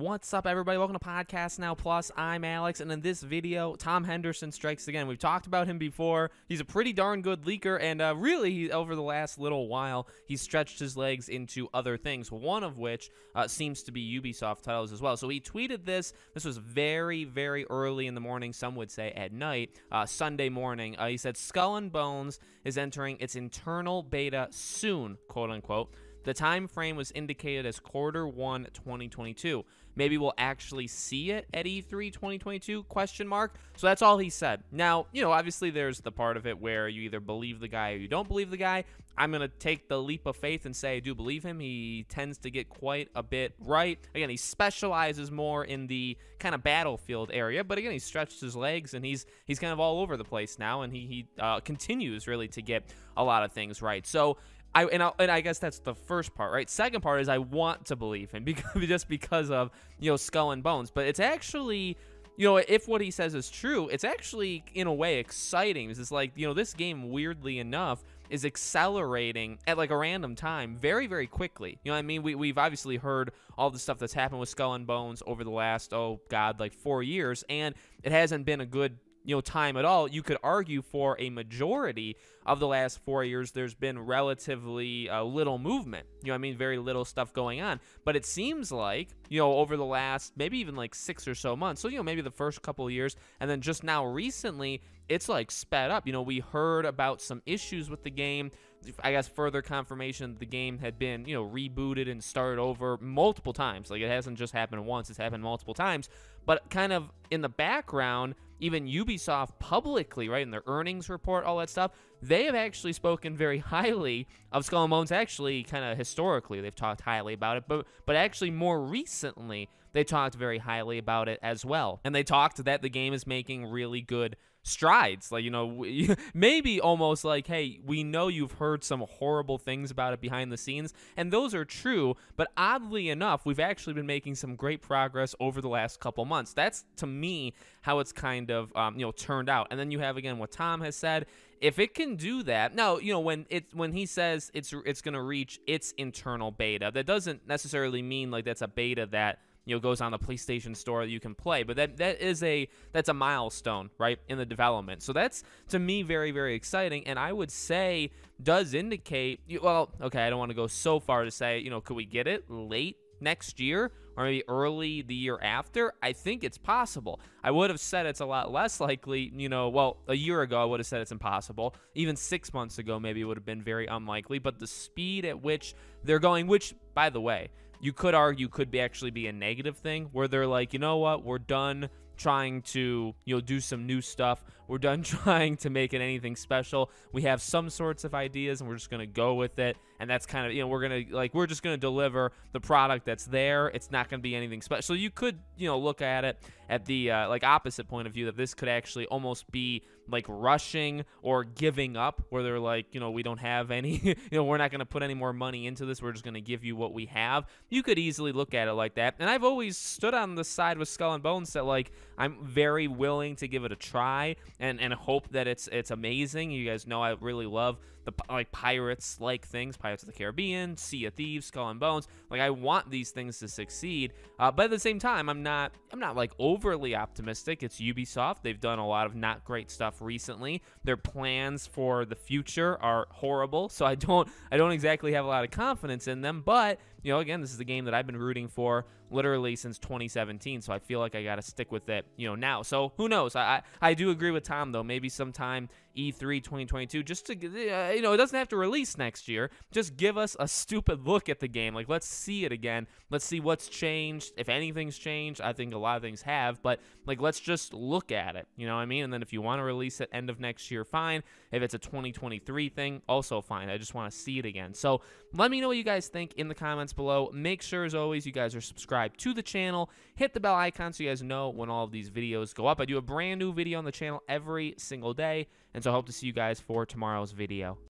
What's up, everybody? Welcome to Podcast Now Plus. I'm Alex, and in this video, Tom Henderson strikes again. We've talked about him before. He's a pretty darn good leaker, and really, over the last little while, he's stretched his legs into other things, one of which seems to be Ubisoft titles as well. So he tweeted this. This was very, very early in the morning, some would say at night, Sunday morning. He said, Skull and Bones is entering its internal beta soon, quote-unquote. The time frame was indicated as Q1 2022. Maybe we'll actually see it at E3 2022, question mark. So that's all he said. Now, obviously there's the part of it where you either believe the guy or you don't believe the guy. I'm going to take the leap of faith and say I do believe him. He tends to get quite a bit right. Again, he specializes more in the kind of battlefield area, but again, he stretched his legs and he's kind of all over the place now, and he continues really to get a lot of things right. So I guess that's the first part, right? Second part is I want to believe him just because of, Skull and Bones. But it's actually, if what he says is true, it's actually, in a way, exciting. It's like, this game, weirdly enough, is accelerating at like a random time very, very quickly. You know what I mean? We've obviously heard all the stuff that's happened with Skull and Bones over the last, like 4 years, and it hasn't been a good time at all. You could argue for a majority of the last 4 years, there's been relatively little movement. Very little stuff going on. But it seems like, over the last maybe even like 6 or so months, so, maybe the first couple of years, and then just now recently, it's like sped up. We heard about some issues with the game. I guess further confirmation the game had been, rebooted and started over multiple times. Like, it hasn't just happened once, it's happened multiple times. But kind of in the background, even Ubisoft publicly, right, in their earnings report, all that stuff, they have actually spoken very highly of Skull and Bones. Actually, kind of historically, they've talked highly about it, but actually more recently, they talked very highly about it as well. And they talked that the game is making really good strides. Like, maybe almost like, hey, we know you've heard some horrible things about it behind the scenes, and those are true, but oddly enough, we've actually been making some great progress over the last couple months. That's, to me, how it's kind of, turned out. And then you have, again, what Tom has said. If it can do that, now, when he says it's going to reach its internal beta, that doesn't necessarily mean like that's a beta that goes on the PlayStation Store that you can play, but that's a milestone, right, in the development. So that's, to me, very, very exciting, and I would say does indicate, well, okay, I don't want to go so far to say, could we get it late next year or maybe early the year after? I think it's possible. I would have said it's a lot less likely, well, a year ago I would have said it's impossible. Even 6 months ago maybe it would have been very unlikely, but the speed at which they're going, which, by the way, you could argue could actually be a negative thing, where they're like, you know what, we're done trying to, do some new stuff. We're done trying to make it anything special. We have some sorts of ideas, and we're just going to go with it. And that's kind of, we're just going to deliver the product that's there. It's not going to be anything special. So you could, look at it at the, opposite point of view, that this could actually almost be like rushing or giving up, where they're like, we don't have any, we're not going to put any more money into this. We're just going to give you what we have. You could easily look at it like that. And I've always stood on the side with Skull and Bones that, like, I'm very willing to give it a try and hope that it's amazing. You guys know I really love the pirates-like things, Pirates of the Caribbean, Sea of Thieves, Skull and Bones. Like, I want these things to succeed, but at the same time, I'm not like overly optimistic. It's Ubisoft. They've done a lot of not great stuff recently. Their plans for the future are horrible, so I don't exactly have a lot of confidence in them. But again, this is a game that I've been rooting for literally since 2017, so I feel like I got to stick with it, now. So who knows? I do agree with Tom, though. Maybe sometime E3 2022, just to, it doesn't have to release next year. Just give us a stupid look at the game. Like, let's see it again. Let's see what's changed. If anything's changed, I think a lot of things have, but like, let's just look at it. You know what I mean? And then if you want to release it end of next year, fine. If it's a 2023 thing, also fine. I just want to see it again. So let me know what you guys think in the comments below. Make sure, as always, you guys are subscribed to the channel. Hit the bell icon so you guys know when all of these videos go up. I do a brand new video on the channel every single day, and so I hope to see you guys for tomorrow's video.